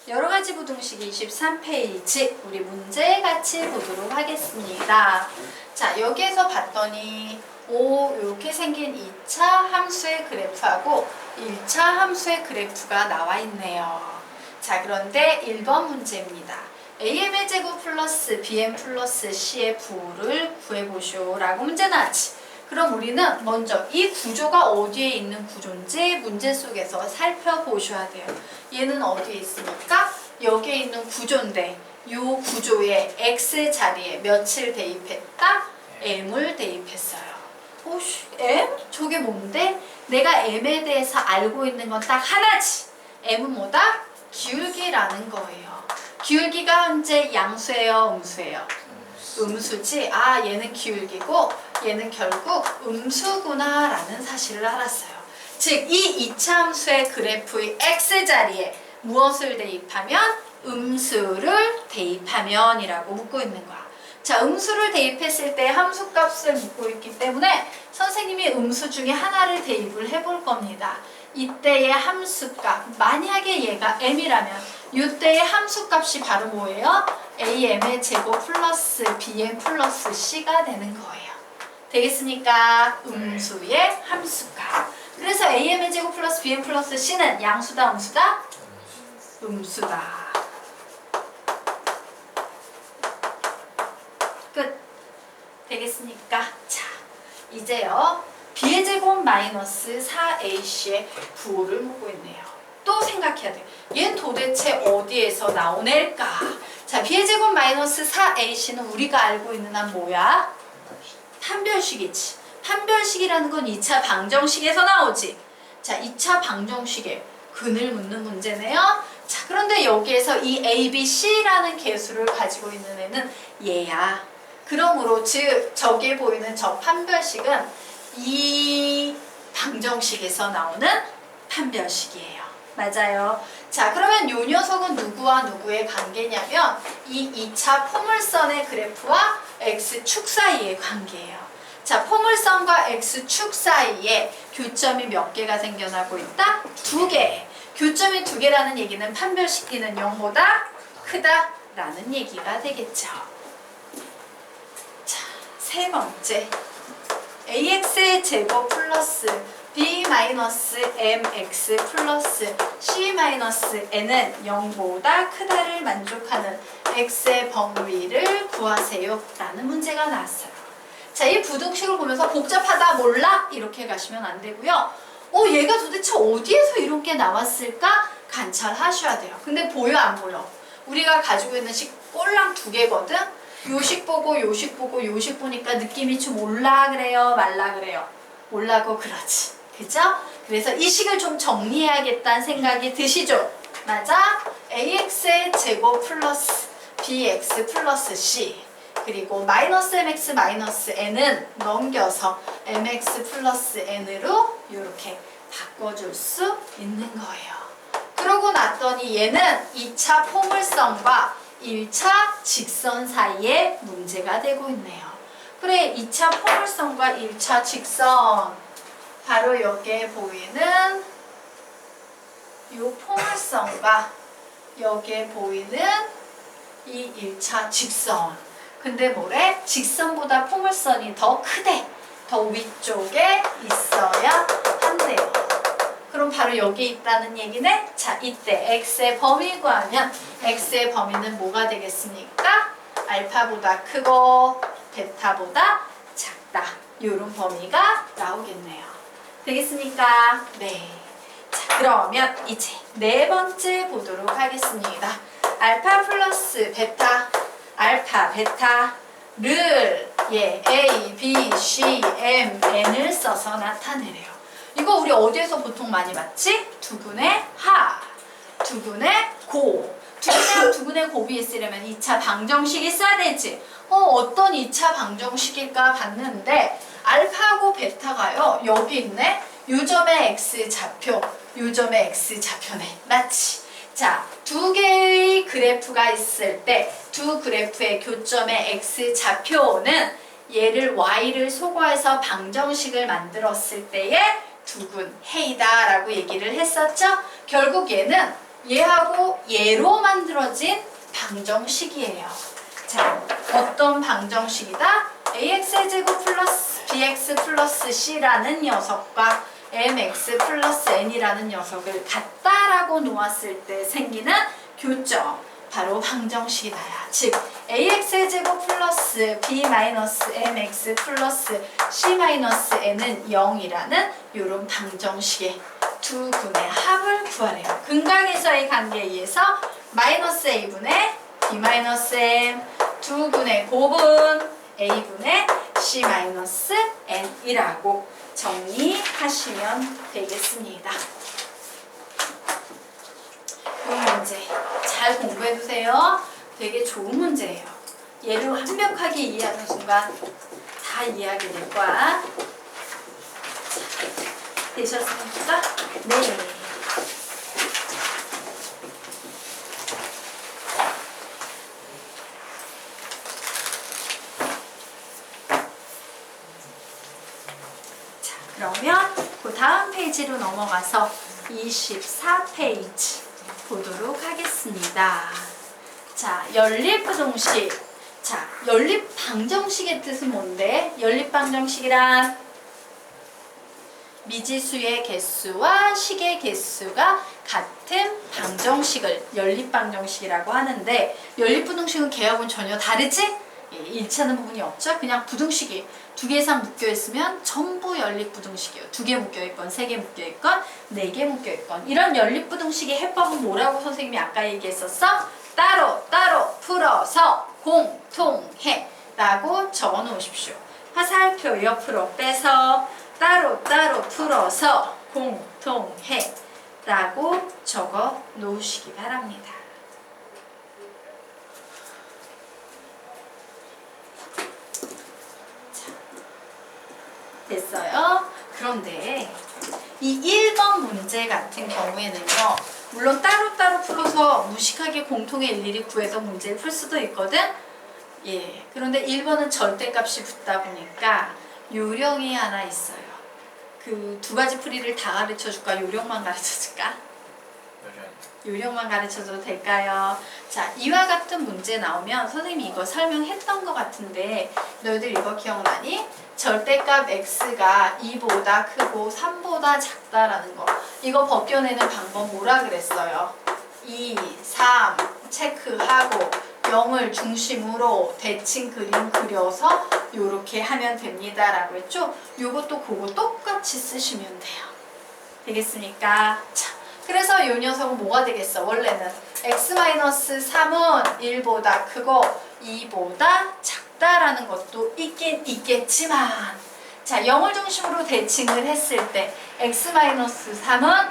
여러가지 부등식 23페이지 우리 문제 같이 보도록 하겠습니다. 자, 여기에서 봤더니 이렇게 생긴 2차 함수의 그래프하고 1차 함수의 그래프가 나와 있네요. 자, 그런데 1번 문제입니다. am의 제곱 플러스 bm 플러스 c의 부를 구해보시오 라고 문제 나왔지. 그럼 우리는 먼저 이 구조가 어디에 있는 구조인지 문제 속에서 살펴보셔야 돼요. 얘는 어디에 있습니까? 여기에 있는 구조인데 이 구조의 x 자리에 몇을 대입했다? m을 대입했어요. 오씨, m? 저게 뭔데? 내가 m에 대해서 알고 있는 건 딱 하나지. m은 뭐다? 기울기라는 거예요. 기울기가 현재 양수예요, 음수예요? 음수지. 아, 얘는 기울기고 얘는 결국 음수구나 라는 사실을 알았어요. 즉, 이 2차 함수의 그래프의 x자리에 무엇을 대입하면? 음수를 대입하면 이라고 묻고 있는 거야. 자, 음수를 대입했을 때 함수값을 묻고 있기 때문에 선생님이 음수 중에 하나를 대입을 해볼 겁니다. 이때의 함수값, 만약에 얘가 m이라면 이때의 함수값이 바로 뭐예요? am의 제곱 플러스 bm 플러스 c가 되는 거예요. 되겠습니까? 음수의 함수값. 그래서 am의 제곱 플러스 bm 플러스 c는 양수다, 음수다? 음수다. 끝. 되겠습니까? 자, 이제요. b의 제곱 마이너스 4ac의 부호를 묻고 있네요. 또 생각해야 돼요. 얘는 도대체 어디에서 나온 애일까? 자, b의 제곱 마이너스 4ac는 우리가 알고 있는 한 뭐야? 판별식이지. 판별식이라는 건 2차 방정식에서 나오지. 자, 2차 방정식에 근을 묻는 문제네요. 자, 그런데 여기에서 이 a, b, c라는 개수를 가지고 있는 애는 얘야. 그러므로 즉 저기에 보이는 저 판별식은 이 방정식에서 나오는 판별식이에요. 맞아요. 자, 그러면 요 녀석은 누구와 누구의 관계냐면 이 2차 포물선의 그래프와 x축 사이의 관계예요. 자, 포물선과 x축 사이에 교점이 몇 개가 생겨나고 있다? 2개. 교점이 2개라는 얘기는 판별식끼는 0보다 크다 라는 얘기가 되겠죠. 자, 세 번째. ax의 제곱 플러스 b-mx 플러스 c-n은 0보다 크다를 만족하는 x의 범위를 구하세요 라는 문제가 나왔어요. 자, 이 부등식을 보면서 복잡하다 몰라? 이렇게 가시면 안 되고요. 얘가 도대체 어디에서 이런 게 나왔을까? 관찰하셔야 돼요. 근데 보여 안 보여? 우리가 가지고 있는 식 꼴랑 2개거든? 요식 보고 요식 보고 요식 보니까 느낌이 좀 올라 그래요? 말라 그래요? 올라고 그러지. 그죠? 그래서 이 식을 좀 정리해야겠다는 생각이 드시죠? 맞아? ax의 제곱 플러스 bx 플러스 c 그리고 마이너스 mx 마이너스 n은 넘겨서 mx 플러스 n으로 이렇게 바꿔줄 수 있는 거예요. 그러고 났더니 얘는 2차 포물선과 1차 직선 사이에 문제가 되고 있네요. 그래, 2차 포물선과 1차 직선 바로 여기에 보이는 이 포물선과 여기에 보이는 이 1차 직선. 근데 뭐래? 직선보다 포물선이 더 크대. 더 위쪽에 있어야 한대요. 그럼 바로 여기 있다는 얘기네? 자, 이때 x의 범위 구하면 x의 범위는 뭐가 되겠습니까? 알파보다 크고 베타보다 작다. 이런 범위가 나오겠네요. 되겠습니까? 네. 자, 그러면 이제 네 번째 보도록 하겠습니다. 알파 플러스 베타, 알파, 베타를 A, B, C, M, N을 써서 나타내래요. 이거 우리 어디에서 보통 많이 봤지? 두근의 하, 두근의 고. 두근의 두근의 곱이 있으려면 2차 방정식이 있어야 되지. 어떤 2차 방정식일까 봤는데 알파하고 베타가요. 여기 있네. 요 점의 x 좌표, 요 점의 x 좌표네. 맞지? 자, 두 개의 그래프가 있을 때 두 그래프의 교점의 x 좌표는 얘를 y를 소거해서 방정식을 만들었을 때의 두근 해이다 라고 얘기를 했었죠. 결국 얘는 얘하고 얘로 만들어진 방정식이에요. 자, 어떤 방정식이다? ax제곱 플러스 bx 플러스 c라는 녀석과 mx 플러스 n이라는 녀석을 같다라고 놓았을 때 생기는 교점. 바로 방정식이다야. 즉 ax제곱 플러스 b 마이너스 mx 플러스 c 마이너스 n은 0이라는 이런 방정식의 두 분의 합을 구하래요. 근각에서의 관계에 의해서 마이너스 a분의 b 마이너스 m 두 분의 곱은 a분의 c 마이너스 n이라고 정리하시면 되겠습니다. 이 문제 잘 공부해두세요. 되게 좋은 문제예요. 얘를 완벽하게 이해하는 순간 다 이해하게 될 거야. 되셨습니까? 네. 자, 그러면 그 다음 페이지로 넘어가서 24페이지 보도록 하겠습니다. 자, 연립부동식. 자, 연립방정식의 뜻은 뭔데? 연립방정식이란 미지수의 개수와 식의 개수가 같은 방정식을 연립방정식이라고 하는데, 연립부동식은 걔하고는 전혀 다르지? 일치하는 부분이 없죠? 그냥 부등식이 두 개 이상 묶여있으면 전부 연립부등식이에요. 두 개 묶여있건, 세 개 묶여있건, 네 개 묶여있건. 이런 연립부등식의 해법은 뭐라고 선생님이 아까 얘기했었어? 따로 풀어서 공통해 라고 적어 놓으십시오. 화살표 옆으로 빼서 따로 풀어서 공통해 라고 적어 놓으시기 바랍니다. 됐어요? 그런데 이 1번 문제 같은 경우에는요, 물론 따로따로 풀어서 무식하게 공통의 일일이 구해서 문제를 풀 수도 있거든? 예. 그런데 1번은 절대값이 붙다 보니까 요령이 하나 있어요. 그 두 가지 풀이를 다 가르쳐 줄까? 요령만 가르쳐 줄까? 요령만 가르쳐줘도 될까요? 자, 이와 같은 문제 나오면 선생님이 이거 설명했던 것 같은데 너희들 이거 기억나니? 절대값 x가 2보다 크고 3보다 작다라는 거. 이거 벗겨내는 방법 뭐라 그랬어요? 2, 3 체크하고 0을 중심으로 대칭 그림 그려서 요렇게 하면 됩니다 라고 했죠? 요것도 그거 똑같이 쓰시면 돼요. 되겠습니까? 자, 그래서 이 녀석은 뭐가 되겠어? 원래는 x-3은 1보다 크고 2보다 작다라는 것도 있긴 있겠지만, 자, 0을 중심으로 대칭을 했을 때 x-3은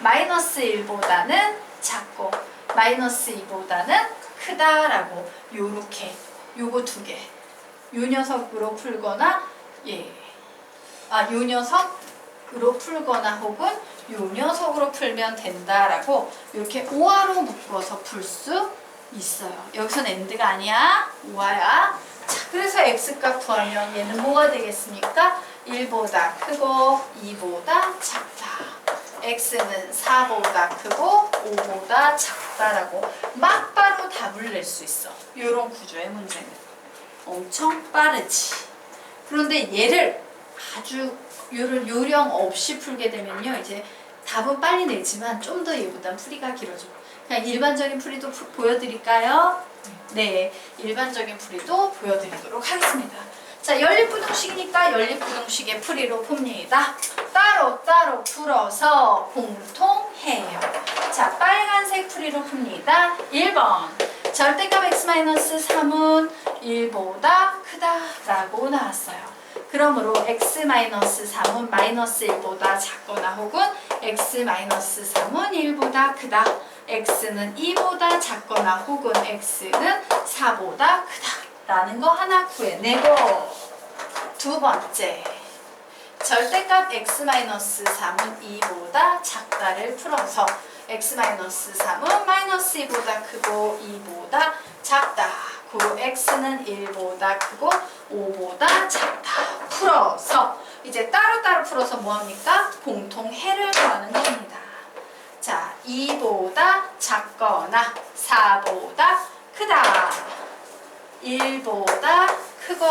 마이너스 1보다는 작고 마이너스 2보다는 크다라고 요렇게 요거 두 개 요 녀석으로 풀거나 요 녀석으로 풀거나 혹은 요 녀석으로 풀면 된다라고 이렇게 오화로 묶어서 풀 수 있어요. 여기서는 end가 아니야. 오화야. 자, 그래서 x값 구하면 얘는 뭐가 되겠습니까? 1보다 크고 2보다 작다. x는 4보다 크고 5보다 작다라고 막바로 답을 낼 수 있어. 이런 구조의 문제는 엄청 빠르지. 그런데 얘를 아주 요령 없이 풀게 되면요, 이제 답은 빨리 내지만 좀 더 얘보단 풀이가 길어져. 그냥 일반적인 풀이도 보여드릴까요? 네, 일반적인 풀이도 보여드리도록 하겠습니다. 자, 연립부등식이니까 연립부등식의 풀이로 풉니다. 따로 풀어서 공통해요. 자, 빨간색 풀이로 풉니다. 1번 절대값 x-3은 1보다 크다라고 나왔어요. 그러므로 x-3은 마이너스 1보다 작거나 혹은 x-3은 1보다 크다. x는 2보다 작거나 혹은 x는 4보다 크다. 라는 거 하나 구해내고, 두 번째 절대값 x-3은 2보다 작다를 풀어서 x-3은 마이너스 2보다 크고 2보다 작다. 고로 x는 1보다 크고 5보다 작다. 풀어서 이제 따로따로 풀어서 뭐합니까? 공통해를 구하는 겁니다. 자, 2보다 작거나 4보다 크다. 1보다 크고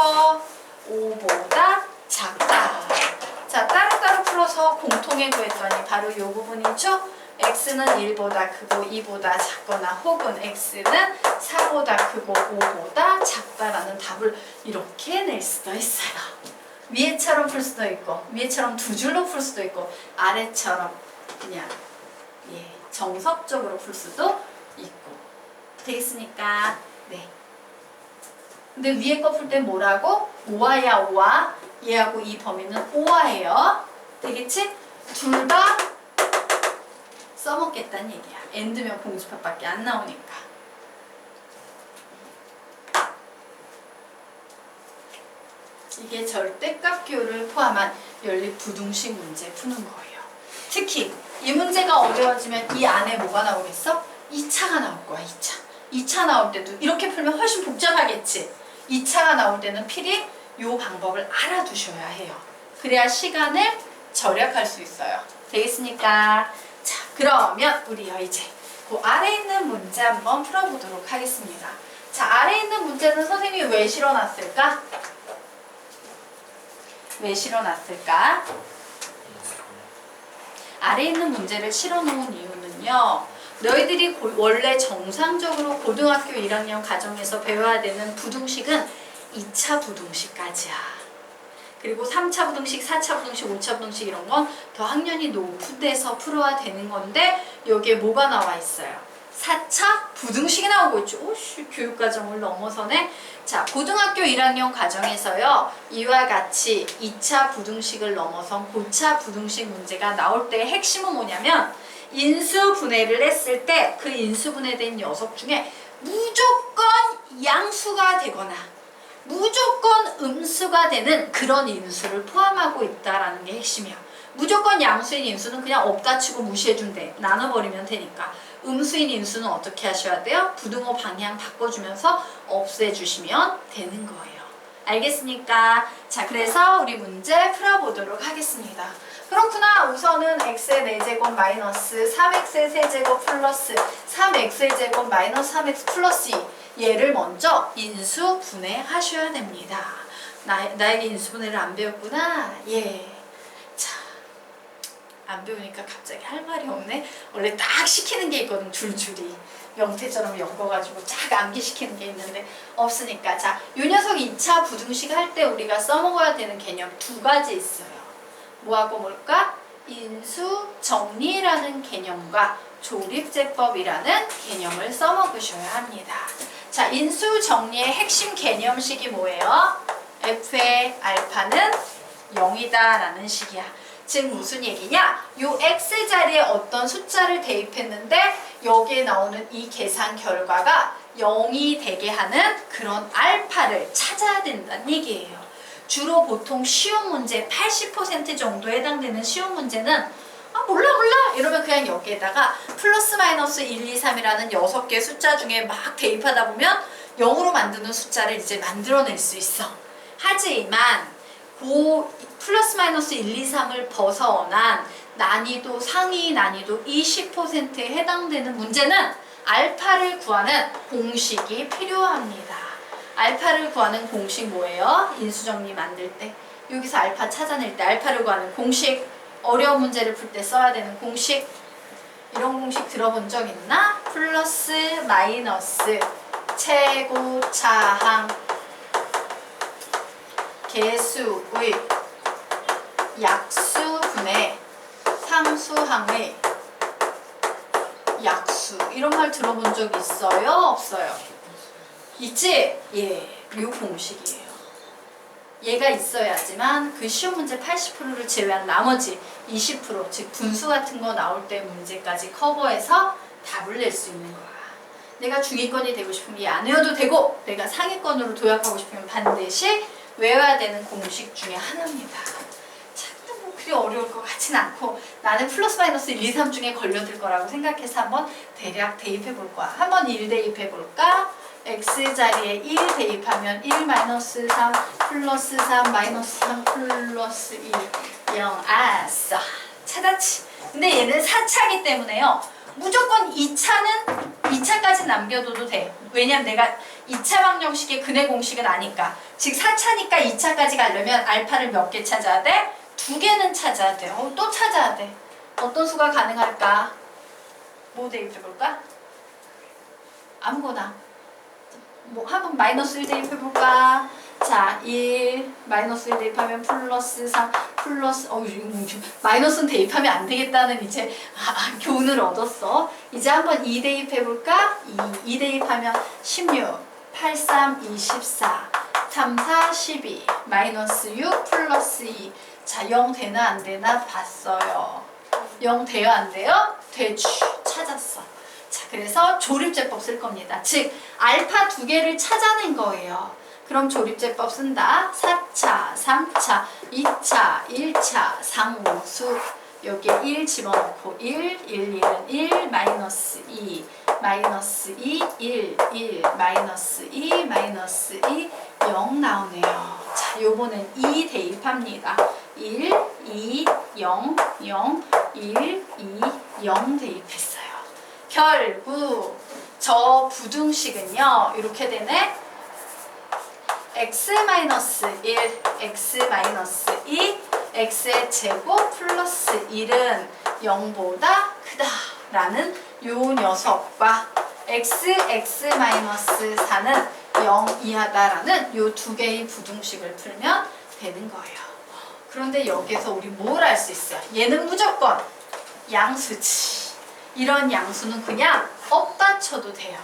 5보다 작다. 자, 따로따로 풀어서 공통의 구했더니 바로 이 부분이죠. x는 1보다 크고 2보다 작거나 혹은 x는 4보다 크고 5보다 작다라는 답을 이렇게 낼 수도 있어요. 위에처럼 풀 수도 있고 위에처럼 두 줄로 풀 수도 있고 아래처럼 그냥 정석적으로 풀 수도 있고 되겠습니까? 네. 근데 위에 거 풀 때 뭐라고? 5와야 5와 얘하고 이 범위는 5와예요. 되겠지? 둘 다 써먹겠다는 얘기야. 엔드면 공수표밖에 안 나오니까. 이게 절대값 기호를 포함한 연립 부등식 문제 푸는 거예요. 특히 이 문제가 어려워지면 이 안에 뭐가 나오겠어? 2차가 나올 거야. 2차. 2차 나올 때도 이렇게 풀면 훨씬 복잡하겠지. 2차가 나올 때는 필히 이 방법을 알아두셔야 해요. 그래야 시간을 절약할 수 있어요. 되겠습니까? 자, 그러면 우리요 이제 그 아래 있는 문제 한번 풀어보도록 하겠습니다. 자, 아래 있는 문제는 선생님이 왜 실어놨을까? 왜 실어놨을까? 아래 있는 문제를 실어놓은 이유는요. 너희들이 원래 정상적으로 고등학교 1학년 과정에서 배워야 되는 부등식은 2차 부등식까지야. 그리고 3차 부등식, 4차 부등식, 5차 부등식 이런 건 더 학년이 높은 데서 풀어야 되는 건데 여기에 뭐가 나와 있어요? 4차 부등식이 나오고 있죠. 오씨, 교육과정을 넘어서네. 자, 고등학교 1학년 과정에서요. 이와 같이 2차 부등식을 넘어선 고차 부등식 문제가 나올 때의 핵심은 뭐냐면 인수분해를 했을 때 그 인수분해된 녀석 중에 무조건 양수가 되거나 무조건 음수가 되는 그런 인수를 포함하고 있다라는 게 핵심이야. 무조건 양수인 인수는 그냥 없다 치고 무시해준대. 나눠버리면 되니까. 음수인 인수는 어떻게 하셔야 돼요? 부등호 방향 바꿔주면서 없애주시면 되는 거예요. 알겠습니까? 자, 그래서 우리 문제 풀어보도록 하겠습니다. 그렇구나. 우선은 x의 4제곱 마이너스 3x의 세제곱 플러스 3x의 제곱 마이너스 3x 플러스 2 얘를 먼저 인수분해하셔야 됩니다. 나에게 인수분해를 안 배웠구나. 예. 자, 안 배우니까 갑자기 할 말이 없네. 원래 딱 시키는 게 있거든. 줄줄이. 명태처럼 엮어가지고 쫙 암기시키는 게 있는데 없으니까. 자, 요 녀석 2차 부등식 할 때 우리가 써먹어야 되는 개념 두 가지 있어요. 뭐하고 뭘까? 인수정리라는 개념과 조립제법이라는 개념을 써먹으셔야 합니다. 자, 인수정리의 핵심 개념식이 뭐예요? f의 알파는 0이다 라는 식이야. 즉 무슨 얘기냐? 요 x자리에 어떤 숫자를 대입했는데 여기에 나오는 이 계산 결과가 0이 되게 하는 그런 알파를 찾아야 된다는 얘기예요. 주로 보통 쉬운 문제 80% 정도에 해당되는 쉬운 문제는 몰라 이러면 그냥 여기에다가 플러스 마이너스 1, 2, 3이라는 6개 숫자 중에 막 대입하다 보면 0으로 만드는 숫자를 이제 만들어낼 수 있어. 하지만 그 플러스 마이너스 1, 2, 3을 벗어난 난이도 상위 난이도 20%에 해당되는 문제는 알파를 구하는 공식이 필요합니다. 알파를 구하는 공식 뭐예요? 인수정리 만들 때 여기서 알파 찾아낼 때 알파를 구하는 공식, 어려운 문제를 풀 때 써야 되는 공식, 이런 공식 들어본 적 있나? 플러스 마이너스 최고차항 개수의 약수분의 상수항의 약수, 이런 말 들어본 적 있어요? 없어요? 있지? 예, 요 공식이에요. 얘가 있어야지만 그 쉬운 문제 80%를 제외한 나머지 20%, 즉 분수 같은 거 나올 때 문제까지 커버해서 답을 낼 수 있는 거야. 내가 중위권이 되고 싶으면 얘 안 외워도 되고 내가 상위권으로 도약하고 싶으면 반드시 외워야 되는 공식 중에 하나입니다. 참 뭐 그리 어려울 것 같진 않고 나는 플러스 마이너스 1, 2, 3 중에 걸려들 거라고 생각해서 한번 대략 대입해 볼 거야. 한번 1 대입해 볼까? x자리에 1 대입하면 1 마이너스 3 플러스 3 마이너스 3 플러스 2 0 아싸 찾았지. 근데 얘는 4차기 때문에요 무조건 2차까지 남겨둬도 돼. 왜냐면 내가 2차 방정식의 근해 공식은 아니까. 즉 4차니까 2차까지 가려면 알파를 몇 개 찾아야 돼? 2개는 찾아야 돼. 또 찾아야 돼. 어떤 수가 가능할까? 뭐 대입해볼까? 아무거나. 뭐 한번 마이너스 1 대입해볼까? 자, 1 마이너스 1 대입하면 플러스 3 플러스 마이너스는 대입하면 안 되겠다는 이제 교훈을 얻었어. 이제 한번 2 대입해볼까? 2 대입하면 16 8 3 24 3 4 12 마이너스 6 플러스 2. 자, 0 되나 안 되나 봤어요. 0 돼요 안 돼요? 되죠. 찾았어. 자, 그래서 조립제법 쓸 겁니다. 즉 알파 2개를 찾아낸 거예요. 그럼 조립제법 쓴다. 4차, 3차, 2차, 1차, 상수. 여기에 1 집어넣고 1, 1, 1은 1, 마이너스 2, 마이너스 2, 1, 1, 마이너스 2, 마이너스 2, 0 나오네요. 자, 요번엔 2 대입합니다. 1, 2, 0, 0, 1, 2, 0 대입했어요. 결국 저 부등식은요. 이렇게 되네. x-1, x-2, x의 제곱 플러스 1은 0보다 크다라는 요 녀석과 x-4는 0 이하다라는 요 두 개의 부등식을 풀면 되는 거예요. 그런데 여기서 우리 뭘 알 수 있어요? 얘는 무조건 양수지. 이런 양수는 그냥 없다 쳐도 돼요.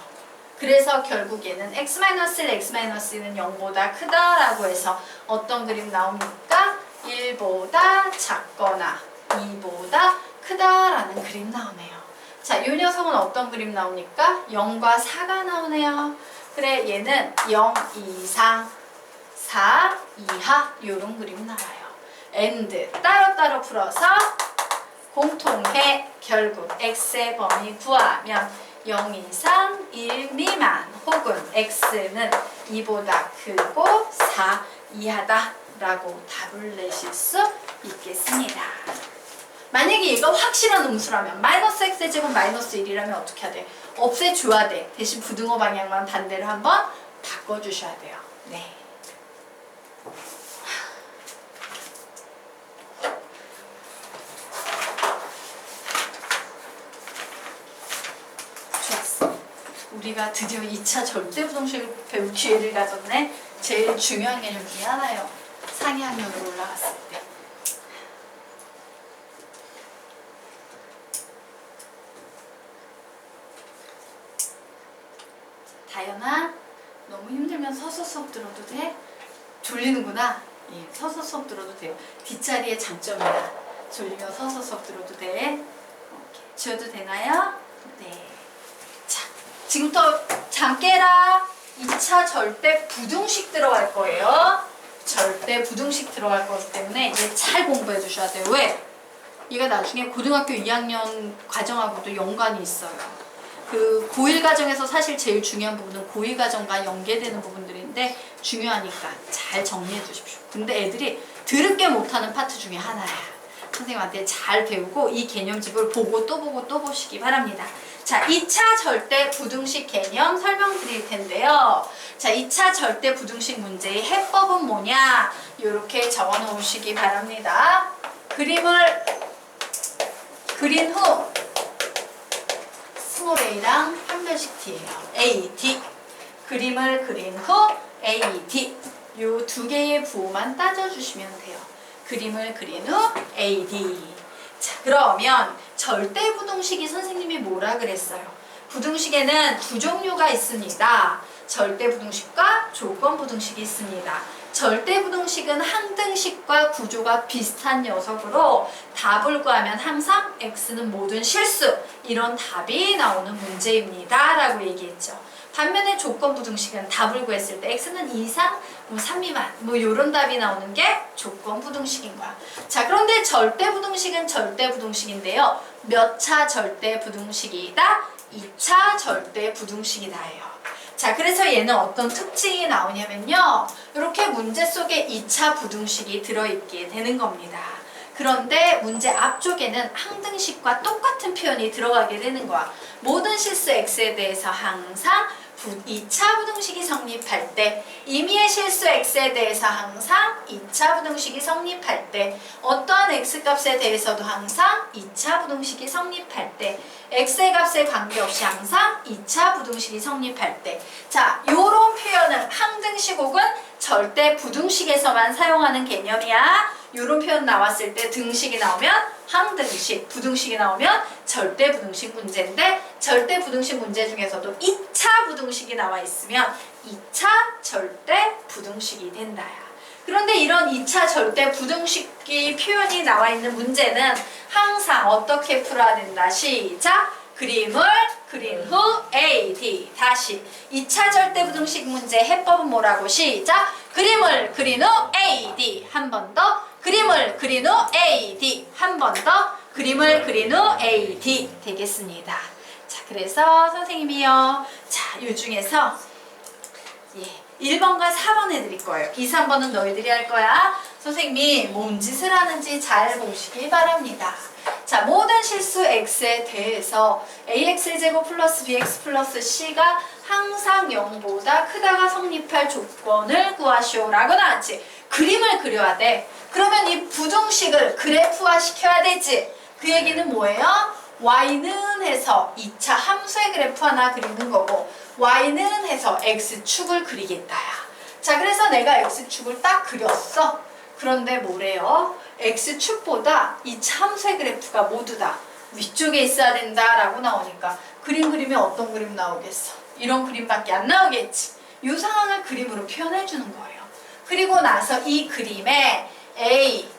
그래서 결국 얘는 x-1, x-2는 0보다 크다라고 해서 어떤 그림 나옵니까? 1보다 작거나 2보다 크다라는 그림 나오네요. 자, 이 녀석은 어떤 그림 나옵니까? 0과 4가 나오네요. 그래, 얘는 0 이상, 4 이하 이런 그림 나와요. and 따로따로 풀어서 공통해. 결국 x의 범위 구하면 0 이상 1 미만 혹은 x는 2보다 크고 4 이하다 라고 답을 내실 수 있겠습니다. 만약에 얘가 확실한 음수라면 마이너스 x의 제곱 마이너스 1이라면 어떻게 해야 돼? 없애줘야 돼. 대신 부등호 방향만 반대로 한번 바꿔주셔야 돼요. 네. 우리가 드디어 2차 절대부등식을 배울 기회를 가졌네. 제일 중요한 개념 중에 하나예요. 상위 학년으로 올라갔을 때. 다현아, 너무 힘들면 서서 수업 들어도 돼? 졸리는구나? 예, 서서 수업 들어도 돼요. 뒷자리의 장점이야. 졸리면 서서 수업 들어도 돼. 오케이. 지워도 되나요? 네. 지금부터 잠 깨라. 2차 절대 부등식 들어갈 거예요. 절대 부등식 들어갈 거기 때문에 얘 잘 공부해 주셔야 돼요. 왜? 얘가 나중에 고등학교 2학년 과정하고도 연관이 있어요. 그 고1 과정에서 사실 제일 중요한 부분은 고2 과정과 연계되는 부분들인데 중요하니까 잘 정리해 주십시오. 근데 애들이 더럽게 못하는 파트 중에 하나야. 선생님한테 잘 배우고 이 개념집을 보고 또 보고 또 보시기 바랍니다. 자, 2차 절대 부등식 개념 설명드릴 텐데요. 자, 2차 절대 부등식 문제의 해법은 뭐냐? 이렇게 적어 놓으시기 바랍니다. 그림을 그린 후 스몰 a랑 판별식 t예요. a, d. 그림을 그린 후 a, d. 요 두 개의 부호만 따져주시면 돼요. 그림을 그린 후 a, d. 자, 그러면 절대 부등식이 선생님이 뭐라 그랬어요? 부등식에는 두 종류가 있습니다. 절대 부등식과 조건 부등식이 있습니다. 절대 부등식은 항등식과 구조가 비슷한 녀석으로 답을 구하면 항상 x는 모든 실수, 이런 답이 나오는 문제입니다 라고 얘기했죠. 반면에 조건 부등식은 답을 구했을 때 x는 2 이상, 3 미만 이런 답이 나오는 게 조건 부등식인 거야. 자, 그런데 절대 부등식은 절대 부등식인데요. 몇 차 절대 부등식이다? 2차 절대 부등식이다예요. 자, 그래서 얘는 어떤 특징이 나오냐면요. 이렇게 문제 속에 2차 부등식이 들어있게 되는 겁니다. 그런데 문제 앞쪽에는 항등식과 똑같은 표현이 들어가게 되는 거야. 모든 실수 x에 대해서 항상 2차 부등식이 성립할 때, 임의의 실수 x에 대해서 항상 2차 부등식이 성립할 때, 어떠한 x값에 대해서도 항상 2차 부등식이 성립할 때, x의 값에 관계없이 항상 2차 부등식이 성립할 때. 자, 요런 표현은 항등식 혹은 절대 부등식에서만 사용하는 개념이야. 요런 표현 나왔을 때 등식이 나오면 항등식, 부등식이 나오면 절대 부등식 문제인데, 절대 부등식 문제 중에서도 2차 부등식이 나와 있으면 2차 절대 부등식이 된다야. 그런데 이런 2차 절대 부등식이 표현이 나와 있는 문제는 항상 어떻게 풀어야 된다. 시작! 그림을 그린 후 A, D. 다시 2차 절대 부등식 문제 해법은 뭐라고? 시작! 그림을 그린 후 A, D. 한 번 더. 그림을 그린 후 A, D. 한 번 더. 그림을 그린 후 A, D. 되겠습니다. 자, 그래서 선생님이요. 자, 요 중에서 1번과 4번 해드릴 거예요. 2, 3번은 너희들이 할 거야. 선생님이 뭔 짓을 하는지 잘 보시기 바랍니다. 자, 모든 실수 x에 대해서 ax제곱 플러스 bx 플러스 c가 항상 0보다 크다가 성립할 조건을 구하시오 라고 나왔지. 그림을 그려야 돼. 그러면 이 부등식을 그래프화 시켜야 되지. 그 얘기는 뭐예요? y는 해서 2차 함수의 그래프 하나 그리는 거고, y는 해서 x축을 그리겠다야. 자, 그래서 내가 x축을 딱 그렸어. 그런데 뭐래요? x축보다 이 함수의 그래프가 모두 다 위쪽에 있어야 된다라고 나오니까 그림 그리면 어떤 그림 나오겠어? 이런 그림밖에 안 나오겠지. 이 상황을 그림으로 표현해 주는 거예요. 그리고 나서 이 그림에 a,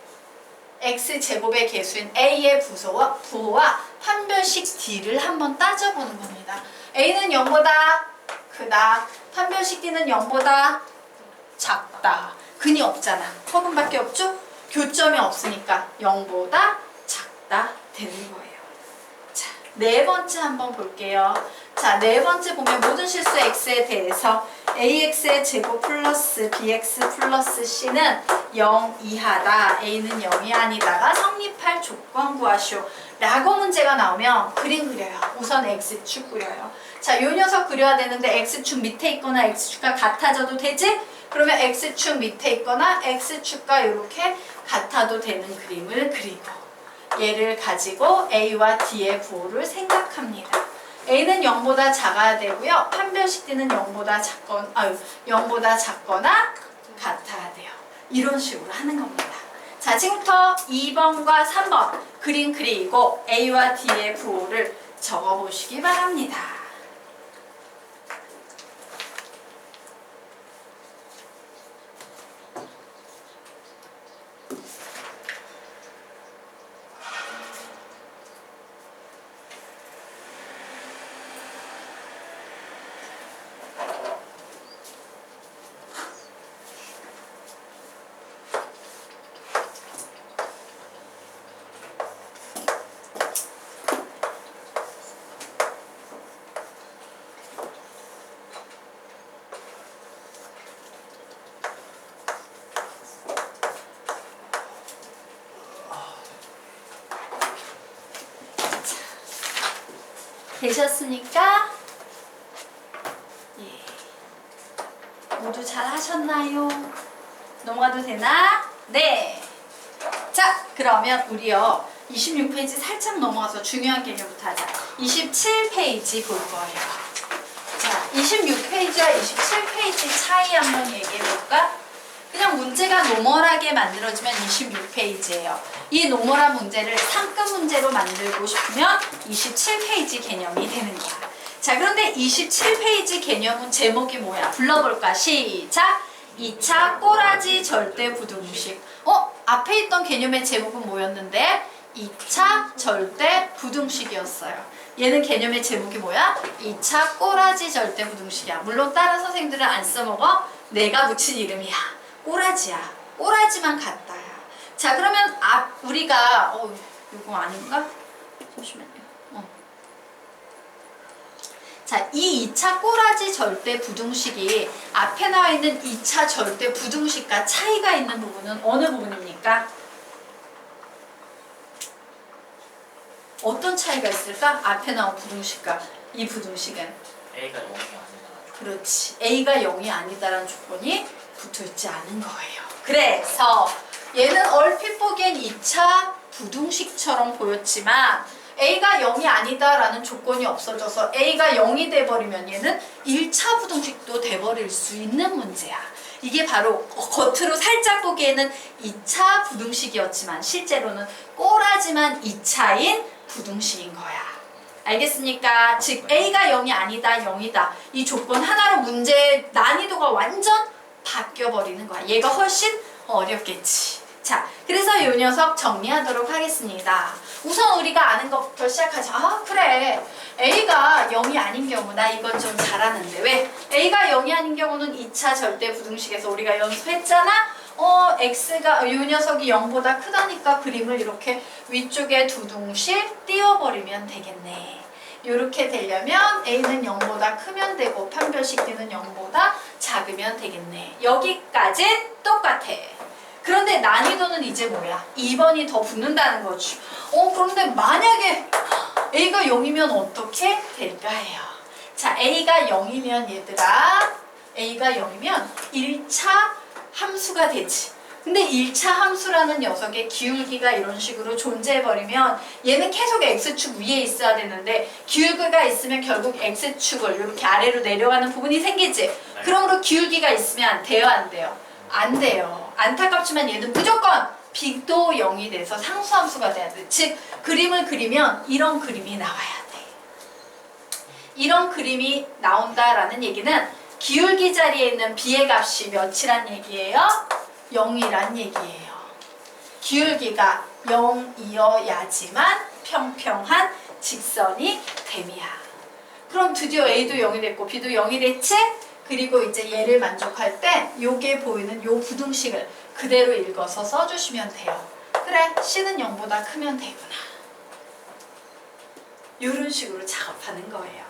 x제곱의 개수인 a의 부호와 판별식 d를 한번 따져보는 겁니다. a는 0보다 크다. 판별식 d는 0보다 작다. 근이 없잖아. 허근밖에 없죠? 교점이 없으니까 0보다 작다 되는 거예요. 자, 네 번째 한번 볼게요. 자, 네 번째 보면 모든 실수 x에 대해서 ax의 제곱 플러스 bx 플러스 c는 0 이하다. a는 0이 아니다가 성립할 조건 구하시오. 라고 문제가 나오면 그림 그려요. 우선 x축 그려요. 자, 요 녀석 그려야 되는데 x축 밑에 있거나 x축과 같아져도 되지? 그러면 x축 밑에 있거나 x축과 이렇게 같아도 되는 그림을 그리고 얘를 가지고 a와 d의 부호를 생각합니다. a는 0보다 작아야 되고요. 판별식 d는 0보다 작거나 같아야 돼요. 이런 식으로 하는 겁니다. 자, 지금부터 2번과 3번 그림 그리고 a와 d의 부호를 적어보시기 바랍니다. 되셨습니까? 예. 모두 잘 하셨나요? 넘어가도 되나? 네. 자, 그러면 우리요 26페이지 살짝 넘어가서 중요한 개념부터 하자. 27페이지 볼 거예요. 자, 26페이지와 27페이지 차이 한번 얘기해 볼까? 그냥 문제가 노멀하게 만들어지면 26페이지예요. 이 노멀한 문제를 상급 문제로 만들고 싶으면 27페이지 개념이 되는 거야. 자, 그런데 27페이지 개념은 제목이 뭐야? 불러볼까? 시작! 2차 꼬라지 절대 부등식. 앞에 있던 개념의 제목은 뭐였는데? 2차 절대 부등식이었어요. 얘는 개념의 제목이 뭐야? 2차 꼬라지 절대 부등식이야. 물론 다른 선생님들은 안 써먹어. 내가 붙인 이름이야. 꼬라지야. 꼬라지만 같다야. 자, 그러면 우리가 이거 아닌가? 잠시만요. 자, 이 2차 꼬라지 절대 부등식이 앞에 나와 있는 2차 절대 부등식과 차이가 있는 부분은 어느 부분입니까? 어떤 차이가 있을까? 앞에 나온 부등식과 이 부등식은 A가 0이 아니다. 그렇지. A가 0이 아니다라는 조건이 붙어있지 않은 거예요. 그래서 얘는 얼핏 보기엔 2차 부등식처럼 보였지만 A가 0이 아니다라는 조건이 없어져서 A가 0이 돼버리면 얘는 1차 부등식도 돼버릴 수 있는 문제야. 이게 바로 겉으로 살짝 보기에는 2차 부등식이었지만 실제로는 꼬라지만 2차인 부등식인 거야. 알겠습니까? 즉 A가 0이 아니다, 0이다. 이 조건 하나로 문제의 난이도가 완전 바뀌어버리는 거야. 얘가 훨씬 어렵겠지. 자, 그래서 이 녀석 정리하도록 하겠습니다. 우선 우리가 아는 것부터 시작하자. 아, 그래. A가 0이 아닌 경우 나 이건 좀 잘하는데 왜? A가 0이 아닌 경우는 2차 절대 부등식에서 우리가 연습했잖아. X가 이 녀석이 0보다 크다니까 그림을 이렇게 위쪽에 두둥실 띄워버리면 되겠네. 이렇게 되려면 A는 0보다 크면 되고 판별식D는 0보다 작으면 되겠네. 여기까진 똑같아. 그런데 난이도는 이제 뭐야? 2번이 더 붙는다는 거지. 그런데 만약에 A가 0이면 어떻게 될까요? 자, A가 0이면 얘들아, A가 0이면 1차 함수가 되지. 근데 1차 함수라는 녀석의 기울기가 이런 식으로 존재해버리면 얘는 계속 X축 위에 있어야 되는데 기울기가 있으면 결국 X축을 이렇게 아래로 내려가는 부분이 생기지. 네. 그러므로 기울기가 있으면 안 돼요, 안 돼요? 안 돼요. 안타깝지만 얘는 무조건 B도 0이 돼서 상수함수가 돼야 돼. 즉 그림을 그리면 이런 그림이 나와야 돼. 이런 그림이 나온다라는 얘기는 기울기 자리에 있는 B의 값이 몇이란 얘기예요? 0이란 얘기예요. 기울기가 0이어야지만 평평한 직선이 됨이야. 그럼 드디어 A도 0이 됐고 B도 0이 됐지? 그리고 이제 얘를 만족할 때 요게 보이는 요 부등식을 그대로 읽어서 써주시면 돼요. 그래, C는 0보다 크면 되구나. 요런 식으로 작업하는 거예요.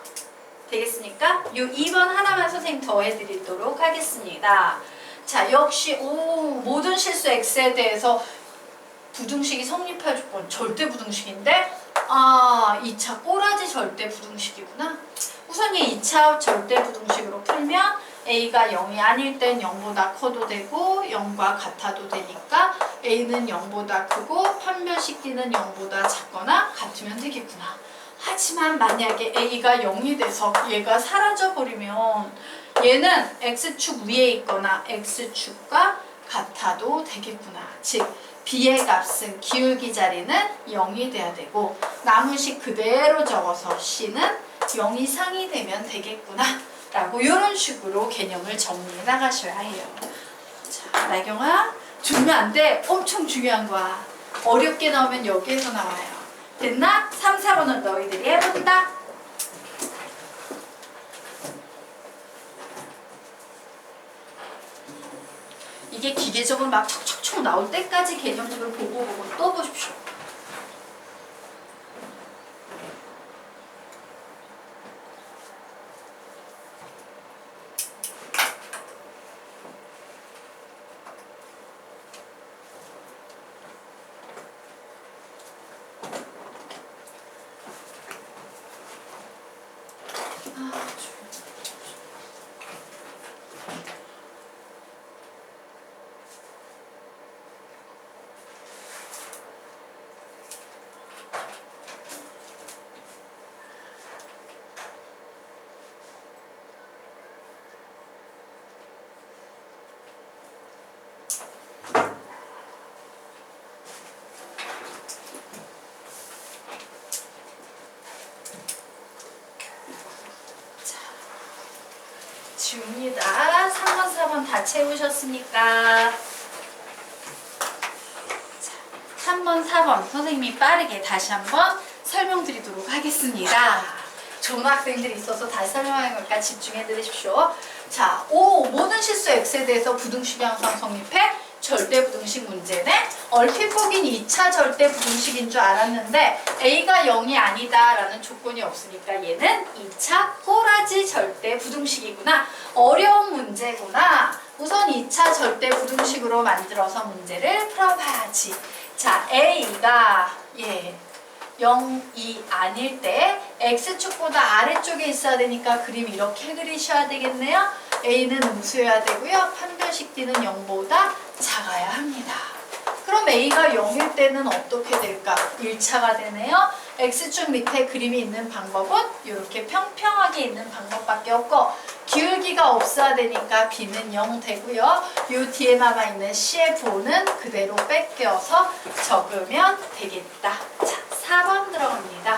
되겠습니까? 요 2번 하나만 선생님 더 해드리도록 하겠습니다. 자, 역시 모든 실수 X에 대해서 부등식이 성립할 조건 절대 부등식인데 2차 꼬라지 절대 부등식이구나. 우선 이 2차 절대 부등식으로 풀면 A가 0이 아닐 땐 0보다 커도 되고 0과 같아도 되니까 A는 0보다 크고 판별식 D는 0보다 작거나 같으면 되겠구나. 하지만 만약에 A가 0이 돼서 얘가 사라져버리면 얘는 X축 위에 있거나 X축과 같아도 되겠구나. 즉 B의 값은 기울기 자리는 0이 돼야 되고 남은 식 그대로 적어서 C는 0 이상이 되면 되겠구나 라고 이런 식으로 개념을 정리해 나가셔야 해요. 자, 나경아 주면 안 돼. 엄청 중요한 거야. 어렵게 나오면 여기에서 나와요. 됐나? 3, 4번은 너희들이 해본다. 이게 기계적으로 막 척척척 나올 때까지 개념식을 보고 또 보십시오. 지웁니다. 3번, 4번 다 채우셨습니까? 자, 3번, 4번 선생님이 빠르게 다시 한번 설명드리도록 하겠습니다. 좋은 학생들이 있어서 다시 설명하는 거니까 집중해 들으십시오. 자, 모든 실수 X에 대해서 부등식이 항상 성립해? 절대 부등식 문제네. 얼핏 보긴 2차 절대 부등식인 줄 알았는데 A가 0이 아니다 라는 조건이 없으니까 얘는 2차 꼬라지 절대 부등식이구나. 어려운 문제구나. 우선 2차 절대 부등식으로 만들어서 문제를 풀어봐야지. 자, A가 0이 아닐 때 X축보다 아래쪽에 있어야 되니까 그림 이렇게 그리셔야 되겠네요. A는 음수여야 되고요. 판별식 D는 0보다 작아야 합니다. 그럼 A가 0일 때는 어떻게 될까? 1차가 되네요. X축 밑에 그림이 있는 방법은 이렇게 평평하게 있는 방법밖에 없고 기울기가 없어야 되니까 B는 0 되고요. 이 뒤에 남아있는 CFO는 그대로 뺏겨서 적으면 되겠다. 자, 4번 들어갑니다.